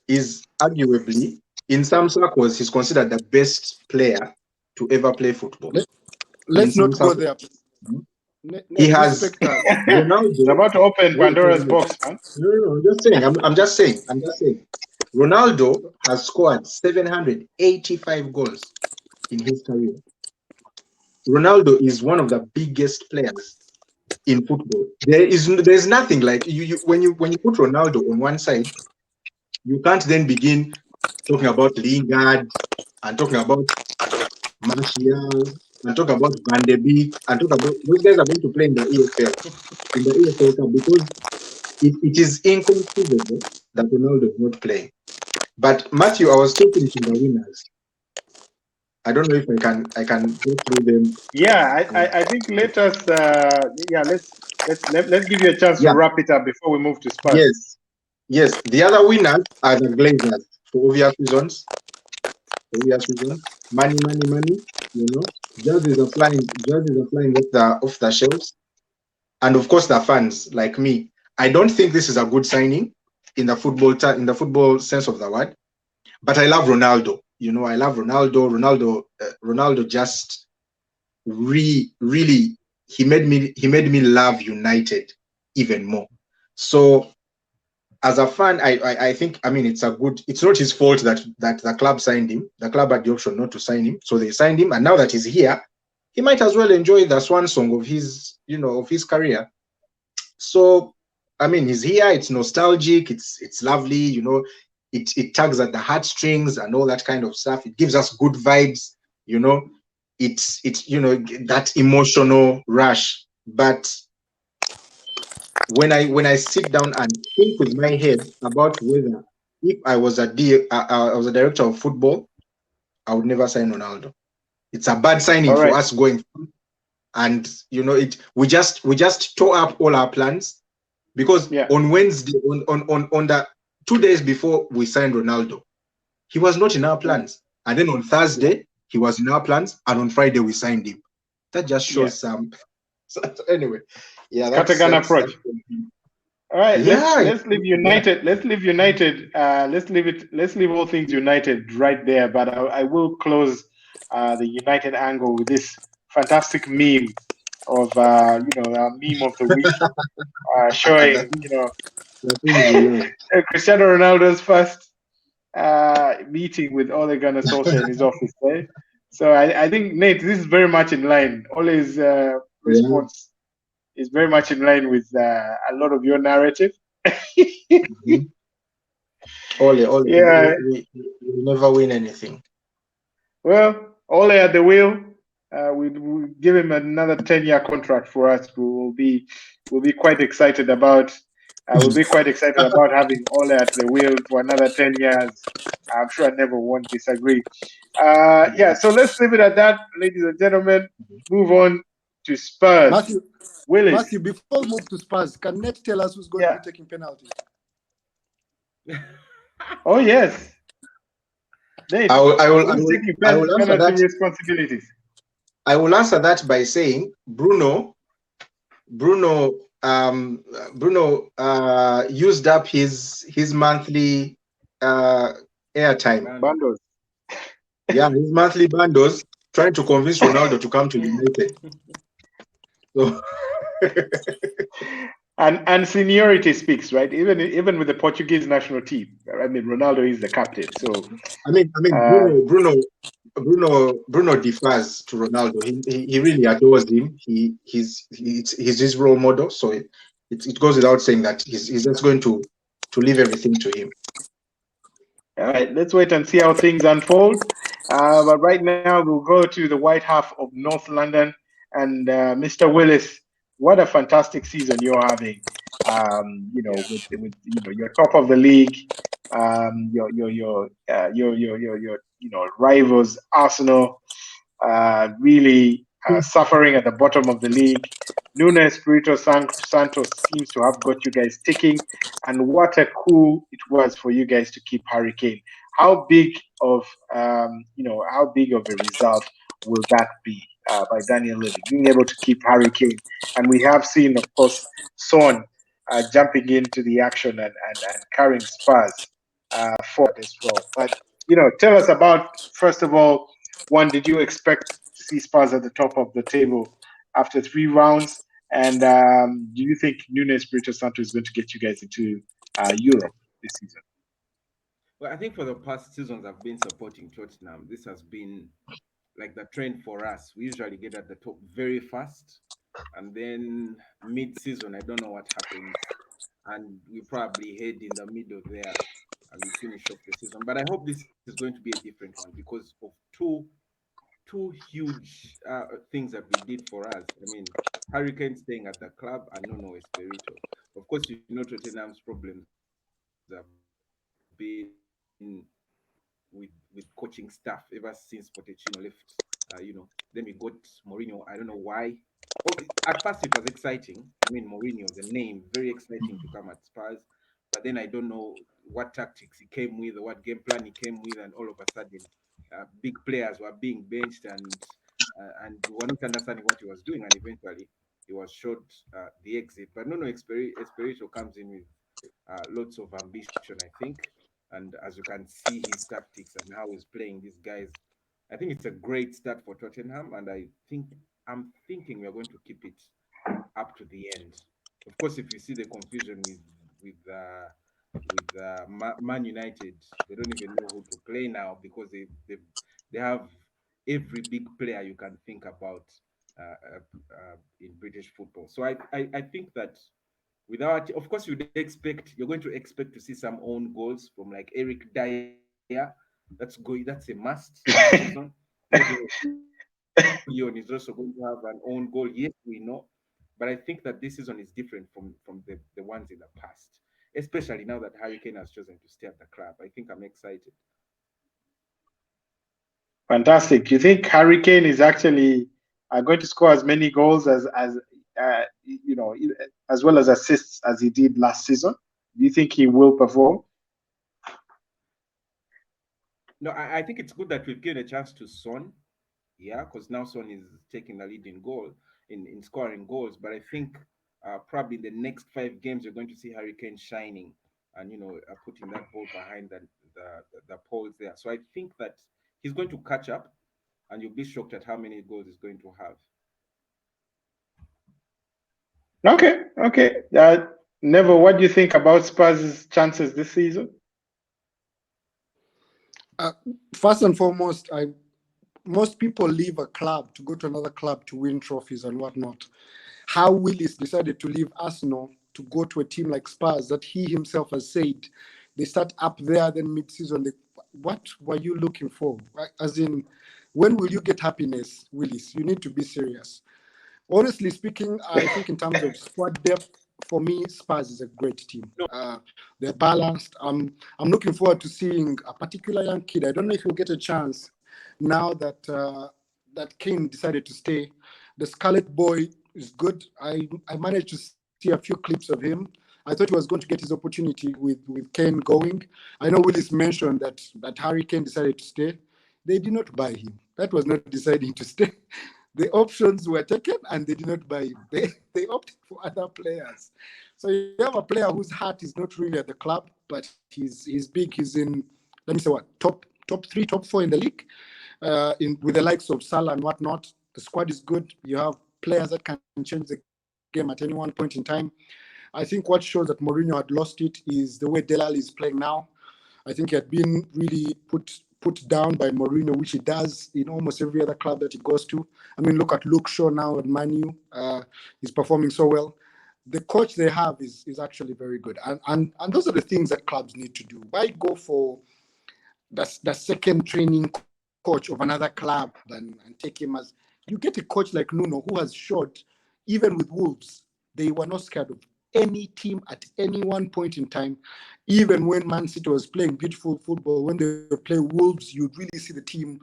is arguably, in some circles, he's considered the best player to ever play football. Let's not go there. He has Ronaldo. He's about to open Pandora's box, man. No, I'm just saying. Ronaldo has scored 785 goals in his career. Ronaldo is one of the biggest players in football. There's nothing like when you put Ronaldo on one side, you can't then begin talking about Lingard and talking about Martial and talk about Van de Beek and talk about those guys are going to play in the EPL Cup, because it is inconceivable that Ronaldo is not playing. But Mathew, I was still finishing the winners. I don't know if I can go through them. Yeah, I think let's give you a chance to wrap it up before we move to Spurs. Yes. The other winners are the Glazers for obvious reasons. Money. Jerseys are flying off the shelves, and of course the fans like me. I don't think this is a good signing in the football sense of the word, but I love Ronaldo. I love Ronaldo. Ronaldo just really he made me love United even more. So as a fan, I think, it's not his fault that the club signed him. The club had the option not to sign him, so they signed him, and now that he's here, he might as well enjoy the swan song of his career. So he's here, it's nostalgic, it's lovely, it tugs at the heartstrings and all that kind of stuff. It gives us good vibes, it's that emotional rush. But when I sit down and think with my head about whether if I was a director of football, I would never sign Ronaldo. It's a bad signing for us going forward. And we just tore up all our plans, because on Wednesday, on the 2 days before we signed Ronaldo, he was not in our plans. And then on Thursday, he was in our plans, and on Friday we signed him. That just shows some. So anyway, Scattergun approach. All right, Yeah, let's leave United. Let's leave United. Let's leave it. Let's leave all things United right there. But I will close the United angle with this fantastic meme of our meme of the week, showing that thing we love. Cristiano Ronaldo's first meeting with Ole Gunnar Solskjaer in his office. Right? So I think Nate, this is very much in line. Ole's Yeah. response is very much in line with a lot of your narrative. Mhm. Ole, Yeah, we never win anything. well, Ole at the wheel. We'll give him another 10-year contract for us. We'll be quite excited about. We'll be quite excited about having Ole at the wheel for another 10 years. I'm sure Neville won't disagree. Yeah, so let's leave it at that, ladies and gentlemen. Move on to Spurs. Matthew, Willis. Matthew, before we move to Spurs, can Nate tell us who's going to be taking penalties? Oh yes, Nate. I Who's taking will answer penalty that. responsibilities? I will answer that by saying Bruno used up his monthly airtime. Bundles. Yeah, his monthly bundles, trying to convince Ronaldo to come to United. So and seniority speaks, right? Even with the Portuguese national team. I mean, Ronaldo is the captain. So I mean, Bruno differs to Ronaldo. He really adores him. He's his role model. So it goes without saying that he's just going to leave everything to him. all right, let's wait and see how things unfold. But right now, we'll go to the white half of North London, and Mr. Willis, what a fantastic season you're having. With you're top of the league. Your rivals Arsenal really suffering at the bottom of the league. Nuno Espirito Santos seems to have got you guys ticking, and what a coup it was for you guys to keep Harry Kane. How big of how big of a result will that be by Daniel Levy being able to keep Harry Kane? And we have seen, of course, Son jumping into the action and carrying Spurs forward as well. But tell us about, first of all, one, did you expect to see Spurs at the top of the table after 3 rounds? And do you think Nuno Espirito Santo is going to get you guys into Europe this season? Well, I think for the past seasons I've been supporting Tottenham, this has been like the trend for us. We usually get at the top very fast, and then mid-season, I don't know what happens, and we probably head in the middle there, and we finish off the season. But I hope this is going to be a different one because of two huge things that we did for us. I mean, Hurricane staying at the club and Nuno Espirito. Of course, Tottenham's problems have been with coaching staff ever since Pochettino left. Then we got Mourinho. I don't know why. Well, at first it was exciting. I mean, Mourinho, the name, very exciting to come at Spurs. But then I don't know what tactics he came with or what game plan he came with, and all of a sudden, big players were being benched, and we were not understanding what he was doing, and eventually he was showed the exit. But no, Espirito comes in with lots of ambition, I think. And as you can see, his tactics and how he's playing these guys, I think it's a great start for Tottenham. And I'm thinking we're going to keep it up to the end. Of course, if you see the confusion with Man United, they don't even know who to play now because they have every big player you can think about in British football. So I think that without, of course, you're going to expect to see some own goals from like Eric Dyer. That's a must this season. Leon is also going to have an own goal. Yes, we know, but I think that this season is different from the ones in the past, especially now that Harry Kane has chosen to stay at the club. I think I'm excited. Fantastic. Do you think Harry Kane is actually going to score as many goals as well as assists as he did last season? Do you think he will perform? No, I think it's good that we've given a chance to Son. Yeah, because now Son is taking the lead in goal in scoring goals. But I think probably in the next 5 games, you're going to see Harry Kane shining and putting that ball behind the poles there. So I think that he's going to catch up, and you'll be shocked at how many goals he's going to have. Okay. Neville, what do you think about Spurs' chances this season? First and foremost, most people leave a club to go to another club to win trophies and whatnot. How Willis decided to leave Arsenal to go to a team like Spurs that he himself has said they start up there, then mid-season. What were you looking for? As in, when will you get happiness, Willis? You need to be serious. Honestly speaking, I think in terms of squad depth, for me, Spurs is a great team. They're balanced. I'm looking forward to seeing a particular young kid. I don't know if he'll get a chance now that that Kane decided to stay. The Scarlet Boy is good. I managed to see a few clips of him. I thought he was going to get his opportunity with Kane going. I know Willis mentioned that Harry Kane decided to stay. They did not buy him. That was not deciding to stay. The options were taken and they did not buy him. They opted for other players. So you have a player whose heart is not really at the club, but he's big. He's in, let me say what, top 3, top 4 in the league, with the likes of Salah and whatnot. The squad is good. You have players that can change the game at any one point in time. I think what shows that Mourinho had lost it is the way Delali is playing now. I think he had been really put down by Mourinho, which he does in almost every other club that he goes to. I mean, look at Luke Shaw now at Mathew. He's performing so well. The coach they have is actually very good. And those are the things that clubs need to do. Why go for the second training coach of another club and take him as... You get a coach like Nuno who has showed, even with Wolves, they were not scared of any team at any one point in time. Even when Man City was playing beautiful football, when they play Wolves, you'd really see the team.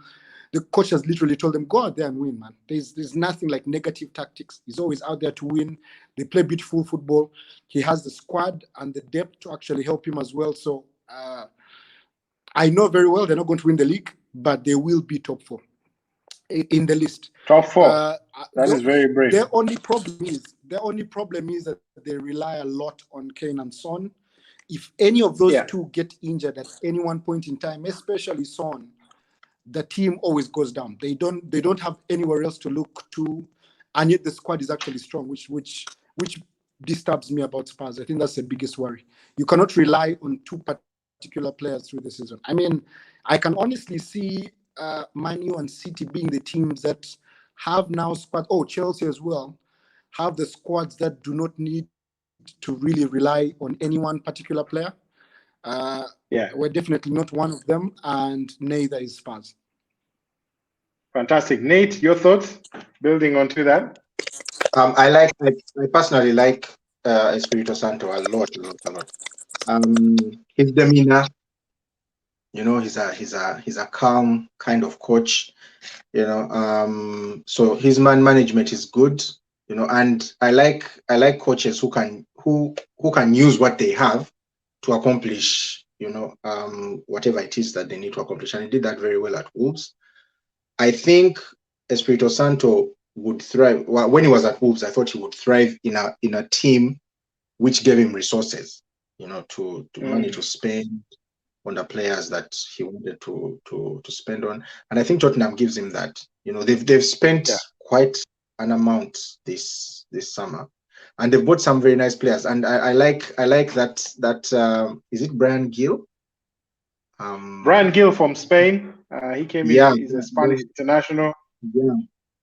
The coach has literally told them, go out there and win, man. There's nothing like negative tactics. He's always out there to win. They play beautiful football. He has the squad and the depth to actually help him as well. So I know very well they're not going to win the league, but they will be top 4 in the list. Top 4. That is very brave. Their only problem is that they rely a lot on Kane and Son. If any of those two get injured at any one point in time, especially Son, the team always goes down. They don't have anywhere else to look to, and yet the squad is actually strong, which disturbs me about Spurs. I think that's the biggest worry. You cannot rely on 2 particular players through the season. I mean, I can honestly see Man U and City being the teams that have now squad. Oh, Chelsea as well have the squads that do not need to really rely on any one particular player. We're definitely not one of them, and neither is Spurs. Fantastic. Nate, your thoughts building onto that? I personally like Espirito Santo a lot. His demeanor, he's a calm kind of coach, so his man management is good, and I like coaches who can use what they have to accomplish, whatever it is that they need to accomplish. And he did that very well at Wolves. I think Espirito Santo would thrive. Well, when he was at Wolves, I thought he would thrive in a team which gave him resources, to money to spend on the players that he wanted to spend on. And I think Tottenham gives him that. They've spent quite an amount this summer, and they've bought some very nice players. And I like that is it Brian Gill? Brian Gill from Spain. He came in. He's a Spanish international. Yeah,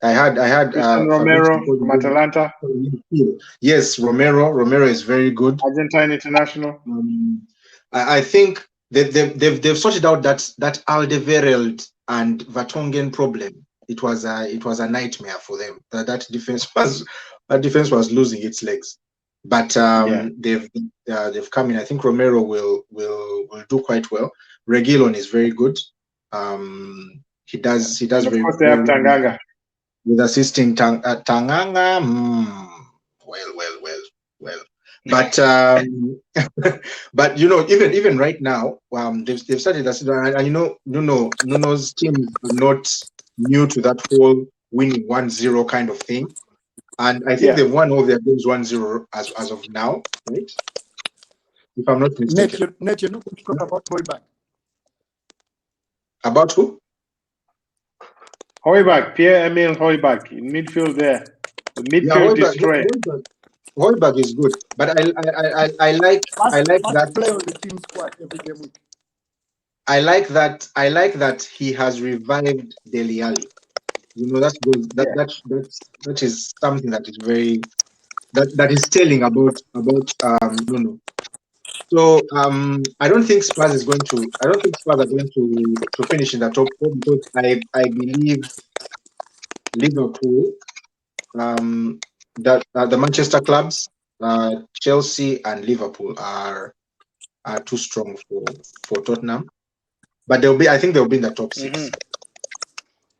I had Romero from Atalanta. Yes, Romero is very good. Argentine international. I think they've sorted out that Alderweireld and Vertonghen problem. It was a nightmare for them. That defense was losing its legs. But they've come in. I think Romero will do quite well. Reguilon is very good. He does very well. Of course, they have Tanganga with assisting Tanganga. Well. But but even right now, they've started a season, and Nuno's team is not new to that whole winning 1-0 kind of thing. And I think they've won all their games 1-0 as of now, right? If I'm not mistaken. Net, you're not going to talk about Hoiberg. About who? Hoiberg, Pierre-Emile Hoiberg in midfield there. The midfield destroyer. Hoiberg is good, but I like that play on the team squad every game week. I like that he has revived Dele Alli. You know, that's good. That is something that is very that is telling about Nuno. So I don't think Spurs are going to finish in the top four, because I believe Liverpool, that the Manchester clubs, Chelsea and Liverpool are too strong for Tottenham. But I think they'll be in the top 6. Mm-hmm.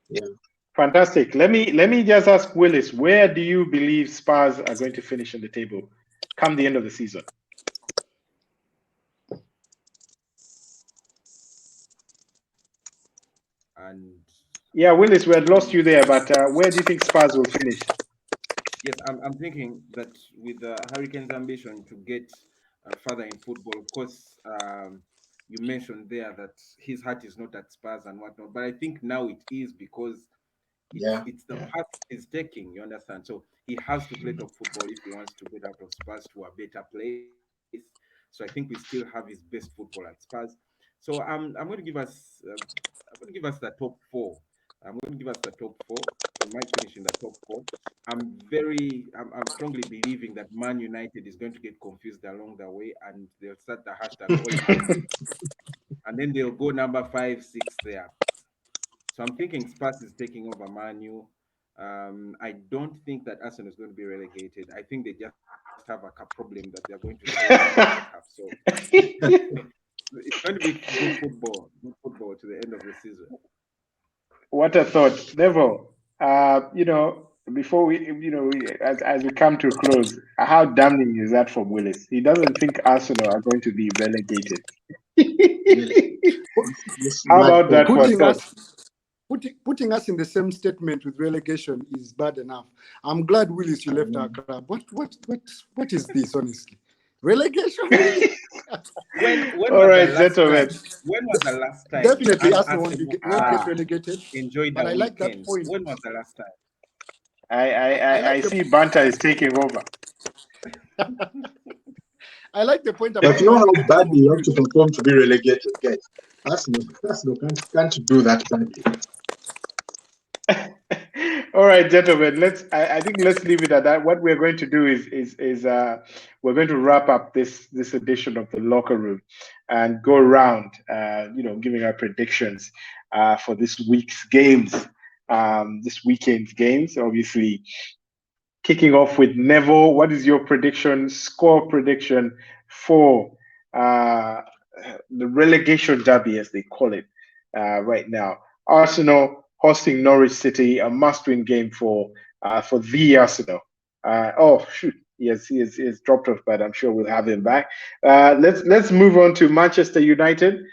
Yeah. Fantastic. Let me just ask Willis, where do you believe Spurs are going to finish in the table come the end of the season? And yeah, Willis, we had lost you there, but where do you think Spurs will finish? Yes, I'm thinking that with Hurricanes' ambition to get further in football, of course, you mentioned there that his heart is not at Spurs and whatnot, but I think now it is, because it's the path he's taking, you understand? So he has to play top football if he wants to get out of Spurs to a better place. So I think we still have his best football at Spurs. So I'm going to give us the top 4. I'm going to give us the top 4. We might finish in the top 4. I'm strongly believing that Man United is going to get confused along the way, and they'll start the hashtag Hoiberg, and then they'll go number 5, 6 there. So I'm thinking Spurs is taking over Man U. I don't think that Arsenal is going to be relegated. I think they just have a problem that they're going to have. So it's going to be good football to the end of the season. What a thought, Neville. Before we, as we come to a close, how damning is that from Willis? He doesn't think Arsenal are going to be relegated. How about that for thought? Putting us in the same statement with relegation is bad enough. I'm glad, Willis, you left our club. What is this, honestly? Relegation? All right, gentlemen. When was the last time? Definitely, Arsenal won't get relegated. Enjoy but the I like that weekend. point. When was the last time? I see banter is taking over. I like the point about. If you know how badly you have to perform to be relegated, guys, Arsenal can't do that badly. All right, gentlemen. I think let's leave it at that. What we're going to do is we're going to wrap up this edition of the Locker Room and go around, giving our predictions for this week's games, this weekend's games. Obviously, kicking off with Neville. What is your score prediction for the relegation derby, as they call it right now? Arsenal hosting Norwich City, a must-win game for the Arsenal. He has dropped off, but I'm sure we'll have him back. Let's move on to Manchester United.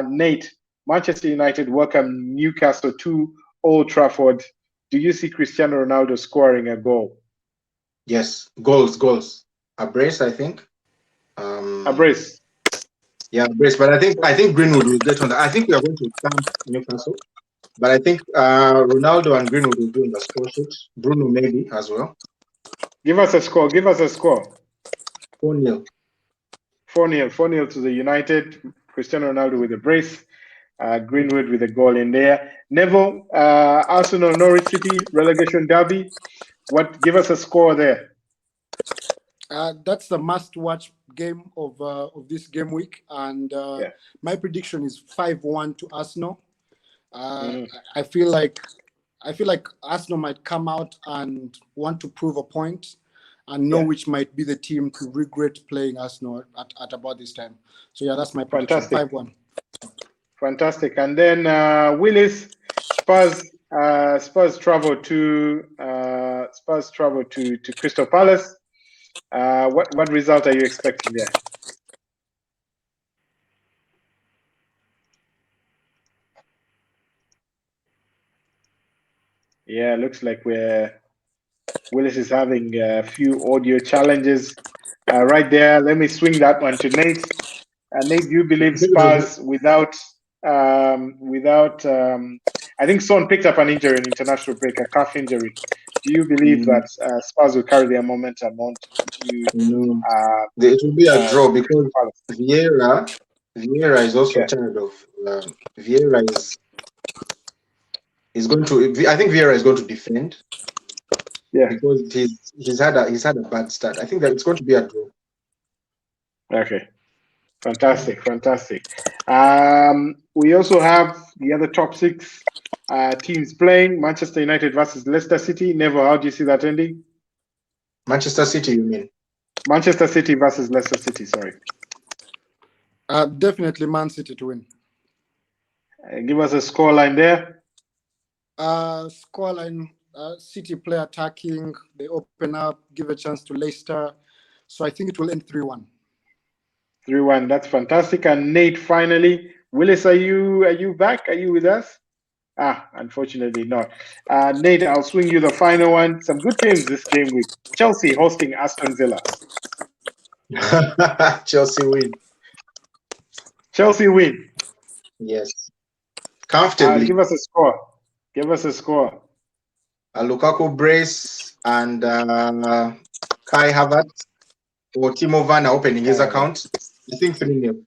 Nate, Manchester United welcome Newcastle to Old Trafford. Do you see Cristiano Ronaldo scoring a goal? Yes, goals. A brace, I think. A brace. Yeah, a brace. But I think Greenwood will get on that. I think we are going to stamp Newcastle. But I think Ronaldo and Greenwood will do in the score sheet. Bruno maybe as well. Give us a score. 4-0. 4-0 to the United. Cristiano Ronaldo with a brace. Greenwood with a goal in there. Neville, Arsenal, Norwich City, relegation derby. Give us a score there. That's the must-watch game of this game week, and my prediction is 5-1 to Arsenal. I feel like Arsenal might come out and want to prove a point, and Norwich might be the team to regret playing Arsenal at about this time. So that's my prediction. 5-1. Fantastic. And then Willis, Spurs travel to Crystal Palace. What result are you expecting there? Yeah, looks like we're Willis is having a few audio challenges right there. Let me swing that one to Nate. Nate, do you believe Spurs without I think Son picked up an injury in international break, a calf injury. Do you believe that Spurs will carry their momentum on to continue? No, it will be a draw because Vieira is also tired of. Vieira is going to. I think Vieira is going to defend. Yeah, because he's had a bad start. I think that it's going to be a draw. Okay. Fantastic. We also have the other top 6 teams playing. Manchester United versus Leicester City. Neville, how do you see that ending? Manchester City, you mean? Manchester City versus Leicester City, sorry. Definitely Man City to win. Give us a scoreline there. Scoreline, City play attacking. They open up, give a chance to Leicester. So I think it will end 3-1. 3-1. That's fantastic. And Nate, finally, Willis, are you back? Are you with us? Unfortunately not. Nate, I'll swing you the final one. Some good games this game week. Chelsea hosting Aston Villa. Chelsea win. Chelsea win. Yes. Comfortably. Give us a score. A Lukaku brace and Kai Havertz or Timo Werner opening his account. I think 3-0.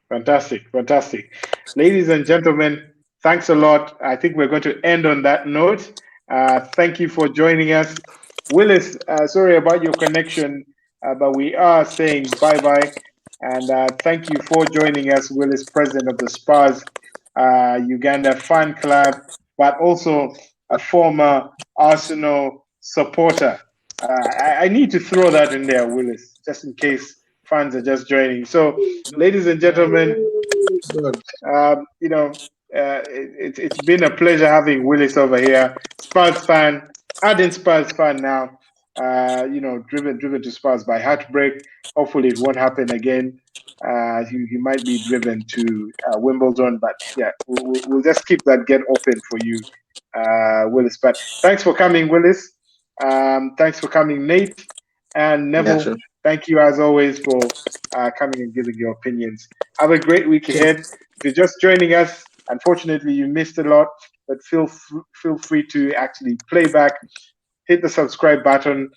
Fantastic. Ladies and gentlemen, thanks a lot. I think we're going to end on that note. Thank you for joining us. Willis, sorry about your connection, but we are saying bye-bye. And thank you for joining us, Willis, president of the Spurs Uganda fan club, but also a former Arsenal supporter. I need to throw that in there, Willis, just in case fans are just joining. So, ladies and gentlemen, it's been a pleasure having Willis over here. Spurs fan, ardent Spurs fan now. Driven to Spurs by heartbreak. Hopefully, it won't happen again. He might be driven to Wimbledon, but yeah, we'll just keep that gate open for you, Willis. But thanks for coming, Willis. Thanks for coming, Nate and Neville. Yeah, sure. Thank you as always for coming and giving your opinions. Have a great week ahead. If you're just joining us, unfortunately you missed a lot, but feel free to actually play back, hit the subscribe button,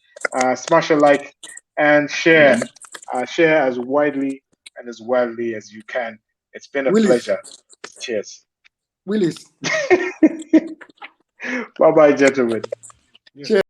smash a like, and share. Share as widely and as wildly as you can. It's been a pleasure. Cheers. Willis. Bye-bye, gentlemen. Cheers.